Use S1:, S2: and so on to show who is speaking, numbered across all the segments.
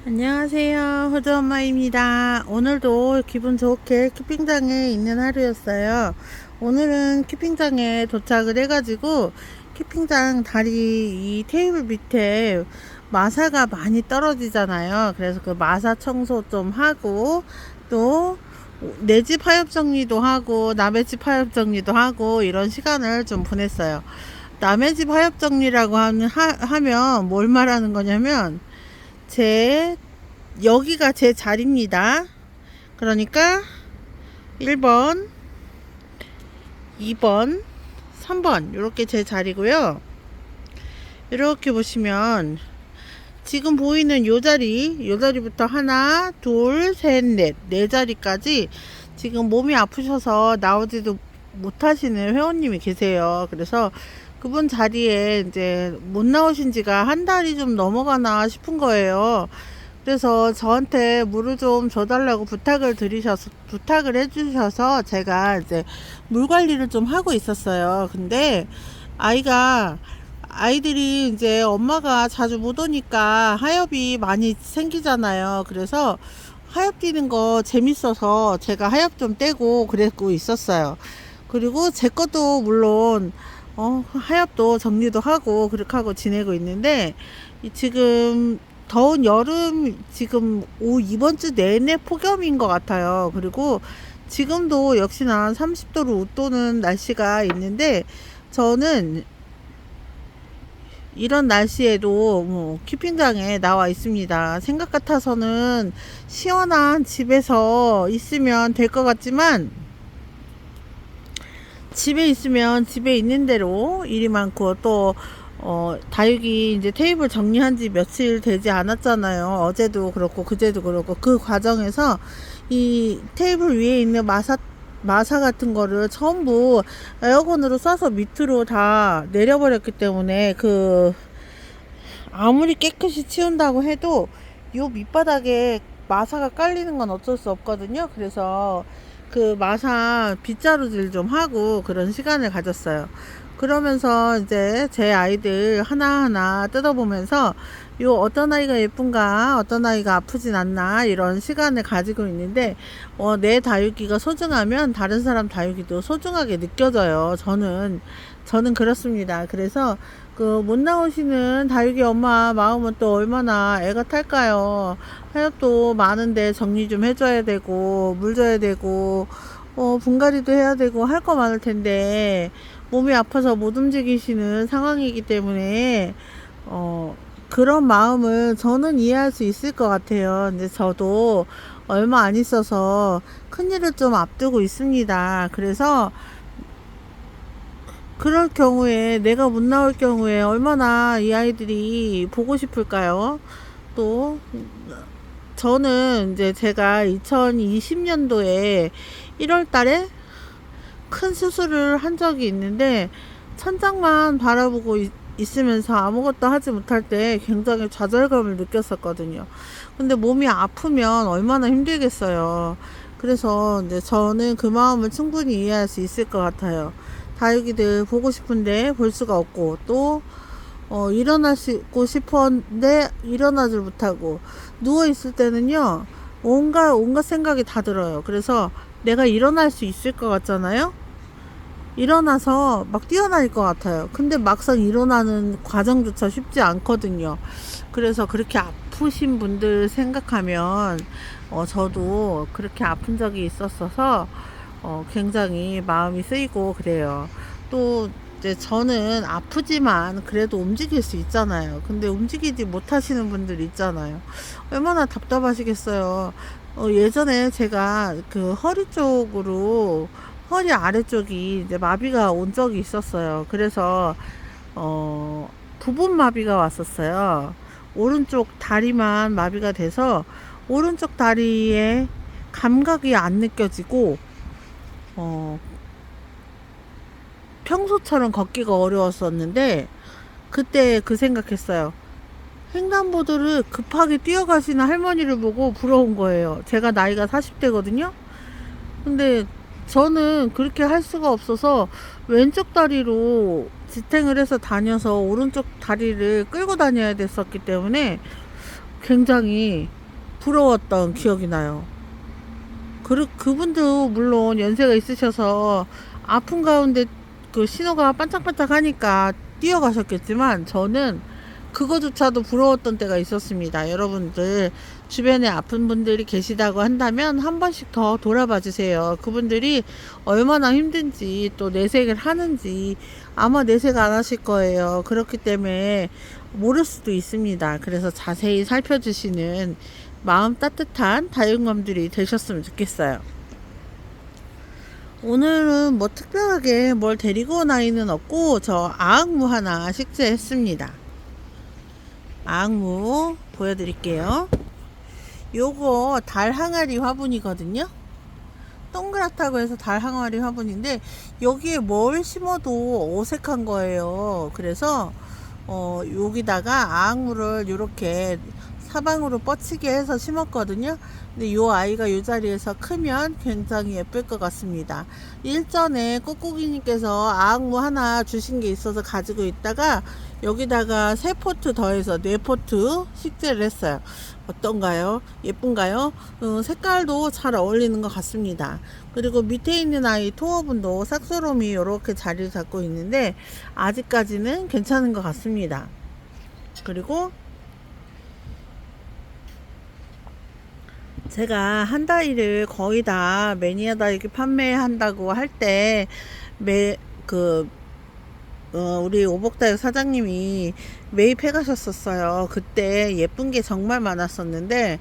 S1: 안녕하세요. 호주엄마입니다. 오늘도 기분 좋게 키핑장에 있는 하루였어요. 오늘은 키핑장에 도착을 해가지고 키핑장 다리 이 테이블 밑에 마사가 많이 떨어지잖아요. 그래서 그 마사 청소 좀 하고 또 내 집 하엽 정리도 하고 남의 집 하엽 정리도 하고 이런 시간을 좀 보냈어요. 남의 집 하엽 정리라고 하면 뭘 말하는 거냐면 제 여기가 제 자리입니다. 그러니까 1번, 2번, 3번 이렇게 제 자리고요. 이렇게 보시면 지금 보이는 요 자리부터 하나, 둘, 셋, 넷, 네 자리까지 지금 몸이 아프셔서 나오지도 못하시는 회원님이 계세요. 그래서 그분 자리에 이제 못 나오신 지가 한 달이 좀 넘어가나 싶은 거예요. 그래서 저한테 물을 좀 줘달라고 부탁을 해주셔서 제가 이제 물 관리를 좀 하고 있었어요. 근데 아이들이 이제 엄마가 자주 못 오니까 하엽이 많이 생기잖아요. 그래서 하엽 뛰는 거 재밌어서 제가 하엽 좀 떼고 그랬고 있었어요. 그리고 제 것도 물론 하엽도 정리도 하고 그렇게 하고 지내고 있는데 지금 더운 여름 지금 이번 주 내내 폭염인 것 같아요. 그리고 지금도 역시나 30도를 웃도는 날씨가 있는데 저는 이런 날씨에도 키핑장에 나와 있습니다. 생각 같아서는 시원한 집에서 있으면 될 것 같지만 집에 있으면 집에 있는 대로 일이 많고 또 다육이 이제 테이블 정리한 지 며칠 되지 않았잖아요. 어제도 그렇고 그제도 그렇고 그 과정에서 이 테이블 위에 있는 마사 같은 거를 전부 에어건으로 쏴서 밑으로 다 내려버렸기 때문에 아무리 깨끗이 치운다고 해도 요 밑바닥에 마사가 깔리는 건 어쩔 수 없거든요. 그래서 그 마사 빗자루질 좀 하고 그런 시간을 가졌어요. 그러면서 이제 제 아이들 하나하나 뜯어보면서 요 어떤 아이가 예쁜가, 어떤 아이가 아프진 않나 이런 시간을 가지고 있는데 내 다육이가 소중하면 다른 사람 다육이도 소중하게 느껴져요. 저는 그렇습니다. 그래서 그 못 나오시는 다육이 엄마 마음은 또 얼마나 애가 탈까요? 하엽도 많은데 정리 좀 해줘야 되고 물 줘야 되고 분갈이도 해야 되고 할 거 많을 텐데 몸이 아파서 못 움직이시는 상황이기 때문에 그런 마음을 저는 이해할 수 있을 것 같아요. 근데 저도 얼마 안 있어서 큰일을 좀 앞두고 있습니다. 그래서 그럴 경우에 내가 못 나올 경우에 얼마나 이 아이들이 보고 싶을까요? 또 저는 이제 제가 2020년도에 1월 달에 큰 수술을 한 적이 있는데 천장만 바라보고 있으면서 아무것도 하지 못할 때 굉장히 좌절감을 느꼈었거든요. 근데 몸이 아프면 얼마나 힘들겠어요. 그래서 이제 저는 그 마음을 충분히 이해할 수 있을 것 같아요. 다육이들 보고 싶은데 볼 수가 없고 또 일어나고 싶었는데 일어나질 못하고 누워 있을 때는요 온갖 생각이 다 들어요. 그래서 내가 일어날 수 있을 것 같잖아요. 일어나서 막 뛰어날 것 같아요. 근데 막상 일어나는 과정조차 쉽지 않거든요. 그래서 그렇게 아프신 분들 생각하면 저도 그렇게 아픈 적이 있었어서 굉장히 마음이 쓰이고 그래요. 또 이제 저는 아프지만 그래도 움직일 수 있잖아요. 근데 움직이지 못하시는 분들 있잖아요. 얼마나 답답하시겠어요. 예전에 제가 그 허리 아래쪽이 이제 마비가 온 적이 있었어요. 그래서 부분 마비가 왔었어요. 오른쪽 다리만 마비가 돼서 오른쪽 다리에 감각이 안 느껴지고 어, 평소처럼 걷기가 어려웠었는데 그때 그 생각했어요. 횡단보도를 급하게 뛰어가시는 할머니를 보고 부러운 거예요. 제가 나이가 40대거든요. 근데 저는 그렇게 할 수가 없어서 왼쪽 다리로 지탱을 해서 다녀서 오른쪽 다리를 끌고 다녀야 됐었기 때문에 굉장히 부러웠던 기억이 나요. 그분도 물론 연세가 있으셔서 아픈 가운데 그 신호가 반짝반짝 하니까 뛰어가셨겠지만 저는 그거조차도 부러웠던 때가 있었습니다. 여러분들 주변에 아픈 분들이 계시다고 한다면 한 번씩 더 돌아봐 주세요. 그분들이 얼마나 힘든지 또 내색을 하는지 아마 내색 안 하실 거예요. 그렇기 때문에 모를 수도 있습니다. 그래서 자세히 살펴주시는 마음 따뜻한 다육맘들이 되셨으면 좋겠어요. 오늘은 뭐 특별하게 뭘 데리고 온 아이는 없고 저 아악무 하나 식재했습니다. 아악무 보여드릴게요. 요거 달 항아리 화분이거든요. 동그랗다고 해서 달 항아리 화분인데 여기에 뭘 심어도 어색한 거예요. 그래서 여기다가 아악무를 이렇게 사방으로 뻗치게 해서 심었거든요. 근데 요 아이가 요 자리에서 크면 굉장히 예쁠 것 같습니다. 일전에 꾹꾹이님께서 아악무 하나 주신 게 있어서 가지고 있다가 여기다가 3포트 더해서 4포트 식재를 했어요. 어떤가요? 예쁜가요? 색깔도 잘 어울리는 것 같습니다. 그리고 밑에 있는 아이 토어분도 싹스롬이 이렇게 자리를 잡고 있는데 아직까지는 괜찮은 것 같습니다. 그리고 제가 한 다이를 거의 다 매니아 다육이 판매한다고 할 때 우리 오복다육 사장님이 매입해 가셨었어요. 그때 예쁜 게 정말 많았었는데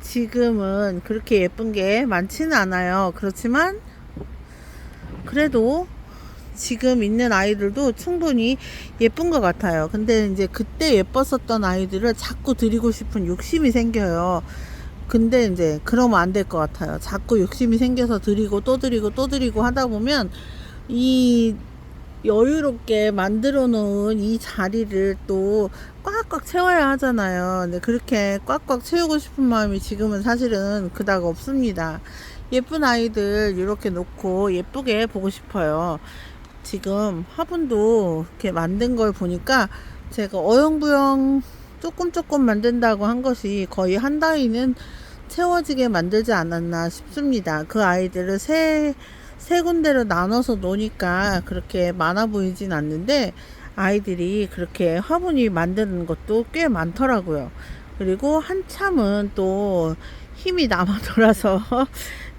S1: 지금은 그렇게 예쁜 게 많지는 않아요. 그렇지만 그래도 지금 있는 아이들도 충분히 예쁜 것 같아요. 근데 이제 그때 예뻤었던 아이들을 자꾸 드리고 싶은 욕심이 생겨요. 근데 이제 그러면 안 될 것 같아요. 자꾸 욕심이 생겨서 드리고 또 드리고 또 드리고 하다 보면 이 여유롭게 만들어 놓은 이 자리를 또 꽉꽉 채워야 하잖아요. 근데 그렇게 꽉꽉 채우고 싶은 마음이 지금은 사실은 그닥 없습니다. 예쁜 아이들 이렇게 놓고 예쁘게 보고 싶어요. 지금 화분도 이렇게 만든 걸 보니까 제가 어영부영 조금 만든다고 한 것이 거의 한 다이는 채워지게 만들지 않았나 싶습니다. 그 아이들을 세 군데로 나눠서 놓으니까 그렇게 많아 보이진 않는데 아이들이 그렇게 화분이 만드는 것도 꽤 많더라고요. 그리고 한참은 또 힘이 남아 돌아서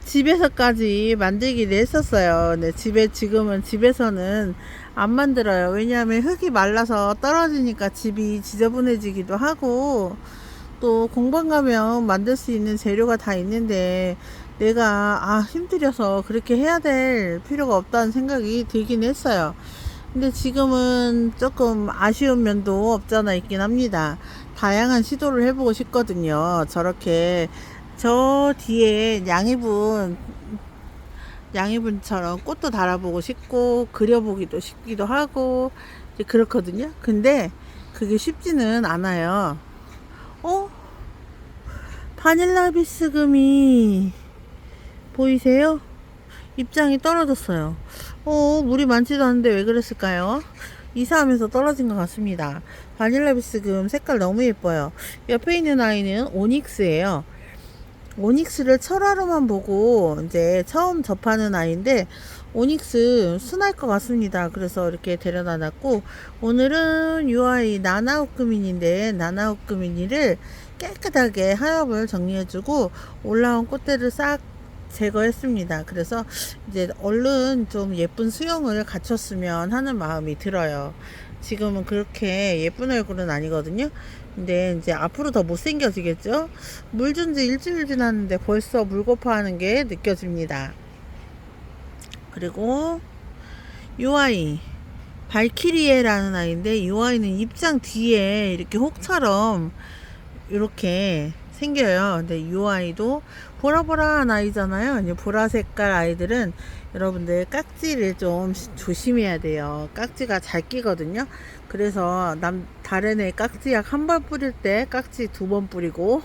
S1: 집에서까지 만들기도 했었어요. 근데 지금은 집에서는 안 만들어요. 왜냐하면 흙이 말라서 떨어지니까 집이 지저분해지기도 하고 또 공방 가면 만들 수 있는 재료가 다 있는데 내가 힘들여서 그렇게 해야 될 필요가 없다는 생각이 들긴 했어요. 근데 지금은 조금 아쉬운 면도 없잖아 있긴 합니다. 다양한 시도를 해보고 싶거든요. 저렇게 저 뒤에 양이분처럼 꽃도 달아보고 싶고 그려보기도 싶기도 하고 이제 그렇거든요. 근데 그게 쉽지는 않아요. 바닐라 비스금이 보이세요? 입장이 떨어졌어요. 물이 많지도 않은데 왜 그랬을까요? 이사하면서 떨어진 것 같습니다. 바닐라 비스금 색깔 너무 예뻐요. 옆에 있는 아이는 오닉스예요. 오닉스를 철화로만 보고 이제 처음 접하는 아이인데 오닉스 순할 것 같습니다. 그래서 이렇게 데려다 놨고 오늘은 이 아이 나나우크미니인데 나나우크미니를 깨끗하게 하엽을 정리해주고 올라온 꽃대를 싹 제거했습니다. 그래서 이제 얼른 좀 예쁜 수영을 갖췄으면 하는 마음이 들어요. 지금은 그렇게 예쁜 얼굴은 아니거든요. 근데 이제 앞으로 더 못생겨지겠죠. 물 준 지 일주일 지났는데 벌써 물고파하는 게 느껴집니다. 그리고 이 아이 발키리에라는 아이인데 이 아이는 입장 뒤에 이렇게 혹처럼 이렇게 생겨요. 근데 이 아이도 보라보라한 아이잖아요. 이제 보라 색깔 아이들은 여러분들 깍지를 좀 조심해야 돼요. 깍지가 잘 끼거든요. 그래서 다른 애 깍지약 한 번 뿌릴 때 깍지 2번 뿌리고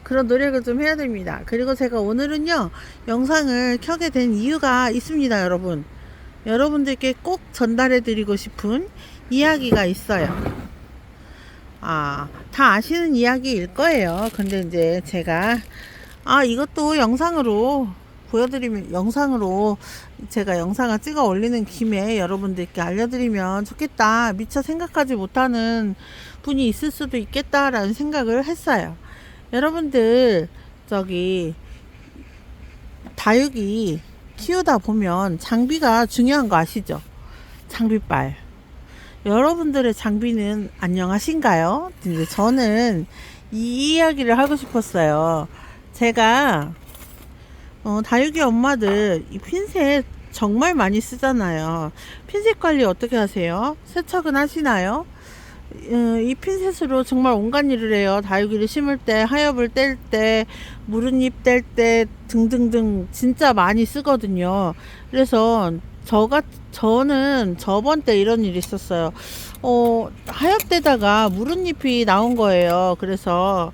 S1: 그런 노력을 좀 해야 됩니다. 그리고 제가 오늘은요 영상을 켜게 된 이유가 있습니다. 여러분들께 꼭 전달해 드리고 싶은 이야기가 있어요. 다 아시는 이야기일 거예요. 근데 이제 제가 이것도 영상으로 보여드리면, 영상으로 제가 영상을 찍어 올리는 김에 여러분들께 알려드리면 좋겠다, 미처 생각하지 못하는 분이 있을 수도 있겠다라는 생각을 했어요. 여러분들, 저기 다육이 키우다 보면 장비가 중요한 거 아시죠? 장비빨. 여러분들의 장비는 안녕하신가요? 이제 저는 이 이야기를 하고 싶었어요. 제가 다육이 엄마들 이 핀셋 정말 많이 쓰잖아요. 핀셋 관리 어떻게 하세요? 세척은 하시나요? 이 핀셋으로 정말 온갖 일을 해요. 다육이를 심을 때, 하엽을 뗄 때, 무릇잎 뗄 때 등등등 진짜 많이 쓰거든요. 그래서 저는 저번 때 이런 일이 있었어요. 하엽 떼다가 무릇잎이 나온 거예요. 그래서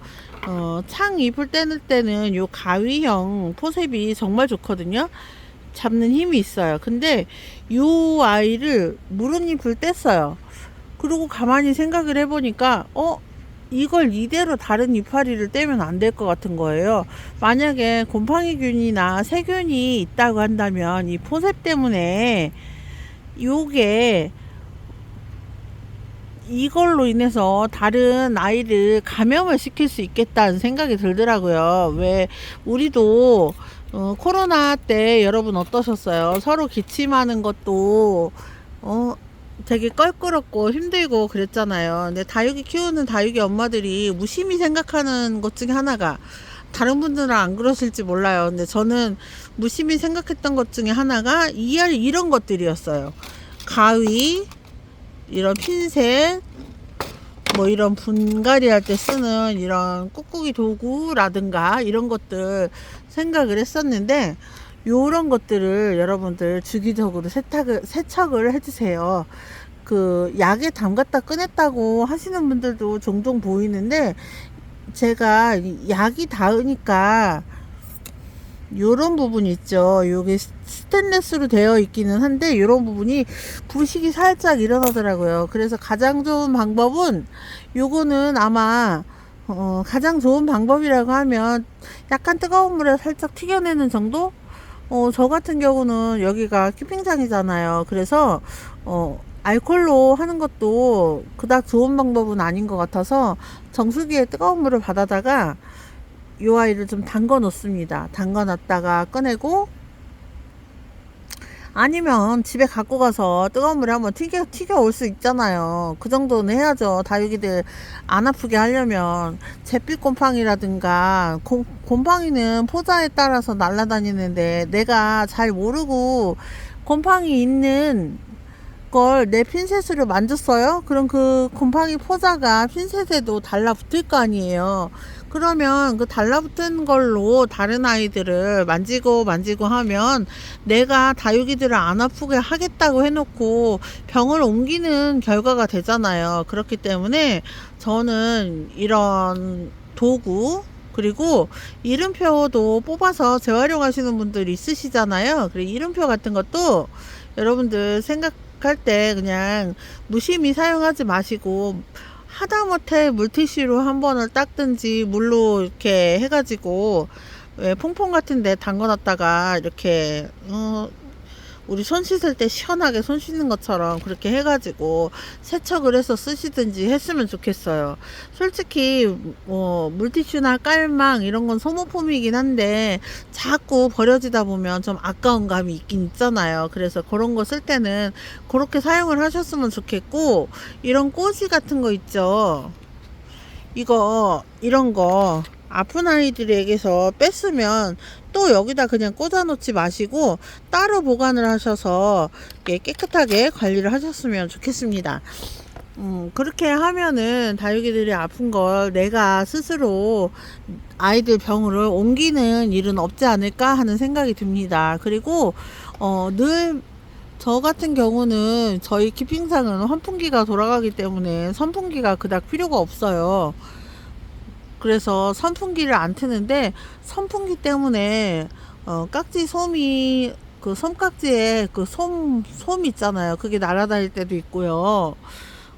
S1: 창 잎을 떼는 때는 요 가위형 포셉이 정말 좋거든요. 잡는 힘이 있어요. 근데 요 아이를 무릇잎을 뗐어요. 그리고 가만히 생각을 해보니까 이걸 이대로 다른 이파리를 떼면 안 될 것 같은 거예요. 만약에 곰팡이균이나 세균이 있다고 한다면 이 포셉 때문에 요게 이걸로 인해서 다른 아이를 감염을 시킬 수 있겠다는 생각이 들더라고요. 왜 우리도 코로나 때 여러분 어떠셨어요? 서로 기침하는 것도 되게 껄끄럽고 힘들고 그랬잖아요. 근데 다육이 키우는 다육이 엄마들이 무심히 생각하는 것 중에 하나가, 다른 분들은 안 그러실지 몰라요. 근데 저는 무심히 생각했던 것 중에 하나가 이런 것들이었어요. 가위, 이런 핀셋, 뭐 이런 분갈이 할 때 쓰는 이런 꾹꾹이 도구라든가 이런 것들 생각을 했었는데, 요런 것들을 여러분들 주기적으로 세척을 해주세요. 그 약에 담갔다 꺼냈다고 하시는 분들도 종종 보이는데, 제가 약이 닿으니까 요런 부분 있죠. 요게 스테인레스로 되어 있기는 한데 요런 부분이 부식이 살짝 일어나더라고요. 그래서 가장 좋은 방법은, 요거는 아마 가장 좋은 방법이라고 하면 약간 뜨거운 물에 살짝 튀겨내는 정도? 저 같은 경우는 여기가 키핑장이잖아요. 그래서 알콜로 하는 것도 그닥 좋은 방법은 아닌 것 같아서 정수기에 뜨거운 물을 받아다가 이 아이를 좀 담궈 놓습니다. 담궈 놨다가 꺼내고, 아니면 집에 갖고 가서 뜨거운 물에 한번 튀겨 올 수 있잖아요. 그 정도는 해야죠. 다육이들 안 아프게 하려면. 잿빛 곰팡이라든가, 곰팡이는 포자에 따라서 날아다니는데 내가 잘 모르고 곰팡이 있는 걸 내 핀셋으로 만졌어요? 그럼 그 곰팡이 포자가 핀셋에도 달라붙을 거 아니에요. 그러면 그 달라붙은 걸로 다른 아이들을 만지고 하면 내가 다육이들을 안 아프게 하겠다고 해놓고 병을 옮기는 결과가 되잖아요. 그렇기 때문에 저는 이런 도구, 그리고 이름표도 뽑아서 재활용하시는 분들이 있으시잖아요. 그리고 이름표 같은 것도 여러분들 생각할 때 그냥 무심히 사용하지 마시고, 하다못해 물티슈로 한 번을 닦든지 물로 이렇게 해가지고, 왜 퐁퐁 같은 데 담궈놨다가 이렇게 우리 손 씻을 때 시원하게 손 씻는 것처럼 그렇게 해가지고 세척을 해서 쓰시든지 했으면 좋겠어요. 솔직히 물티슈나 깔망 이런 건 소모품이긴 한데 자꾸 버려지다 보면 좀 아까운 감이 있긴 있잖아요. 그래서 그런 거 쓸 때는 그렇게 사용을 하셨으면 좋겠고, 이런 꼬지 같은 거 있죠. 이런 거 아픈 아이들에게서 뺐으면 또 여기다 그냥 꽂아 놓지 마시고 따로 보관을 하셔서 깨끗하게 관리를 하셨으면 좋겠습니다. 그렇게 하면은 다육이들이 아픈 걸 내가 스스로 아이들 병을 옮기는 일은 없지 않을까 하는 생각이 듭니다. 그리고 늘 저 같은 경우는 저희 키핑상은 환풍기가 돌아가기 때문에 선풍기가 그닥 필요가 없어요. 그래서 선풍기를 안 트는데, 선풍기 때문에 깍지 솜이, 그 솜깍지에 그 솜 있잖아요. 그게 날아다닐 때도 있고요.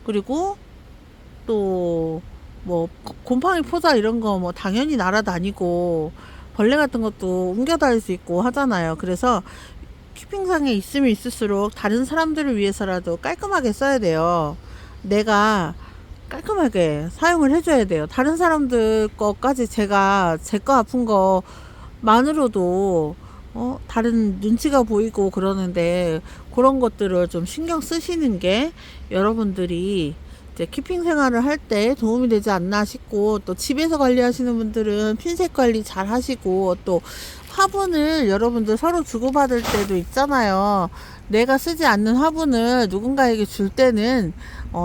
S1: 그리고 또 뭐 곰팡이 포자 이런 거 뭐 당연히 날아다니고 벌레 같은 것도 옮겨 다닐 수 있고 하잖아요. 그래서 키핑상에 있으면 있을수록 다른 사람들을 위해서라도 깔끔하게 써야 돼요. 내가 깔끔하게 사용을 해줘야 돼요. 다른 사람들 거까지 제가 제 거 아픈 거만으로도 다른 눈치가 보이고 그러는데 그런 것들을 좀 신경 쓰시는 게 여러분들이 이제 키핑 생활을 할 때 도움이 되지 않나 싶고, 또 집에서 관리하시는 분들은 핀셋 관리 잘 하시고, 또 화분을 여러분들 서로 주고받을 때도 있잖아요. 내가 쓰지 않는 화분을 누군가에게 줄 때는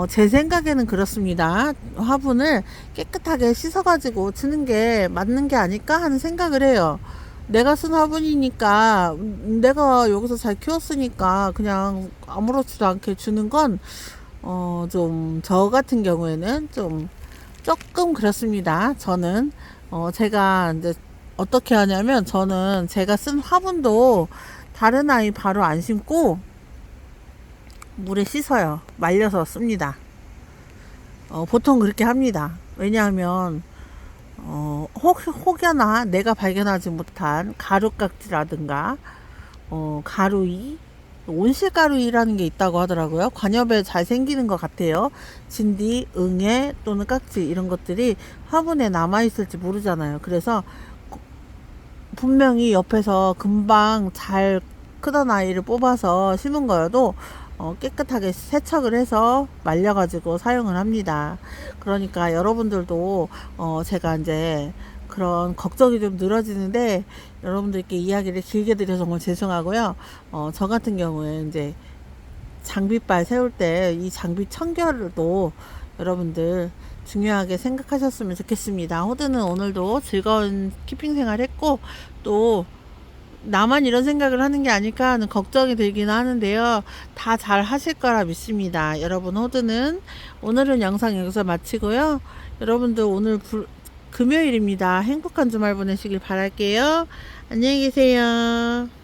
S1: 제 생각에는 그렇습니다. 화분을 깨끗하게 씻어가지고 주는 게 맞는 게 아닐까 하는 생각을 해요. 내가 쓴 화분이니까, 내가 여기서 잘 키웠으니까 그냥 아무렇지도 않게 주는 건 좀 저 같은 경우에는 좀 조금 그렇습니다. 저는 제가 이제 어떻게 하냐면, 저는 제가 쓴 화분도 다른 아이 바로 안 심고 물에 씻어요. 말려서 씁니다. 보통 그렇게 합니다. 왜냐하면 혹여나 내가 발견하지 못한 가루깍지라든가 가루이, 온실가루이라는 게 있다고 하더라고요. 관엽에 잘 생기는 것 같아요. 진디, 응애 또는 깍지 이런 것들이 화분에 남아있을지 모르잖아요. 그래서 분명히 옆에서 금방 잘 크던 아이를 뽑아서 심은 거여도 깨끗하게 세척을 해서 말려가지고 사용을 합니다. 그러니까 여러분들도 제가 이제 그런 걱정이 좀 늘어지는데, 여러분들께 이야기를 길게 드려서 정말 죄송하고요. 저 같은 경우에 이제 장비빨 세울 때 이 장비 청결도 여러분들 중요하게 생각하셨으면 좋겠습니다. 호드는 오늘도 즐거운 키핑 생활 했고, 또 나만 이런 생각을 하는 게 아닐까 하는 걱정이 들기는 하는데요. 다 잘 하실 거라 믿습니다. 여러분, 호드는 오늘은 영상 여기서 마치고요. 여러분들 오늘 금요일입니다. 행복한 주말 보내시길 바랄게요. 안녕히 계세요.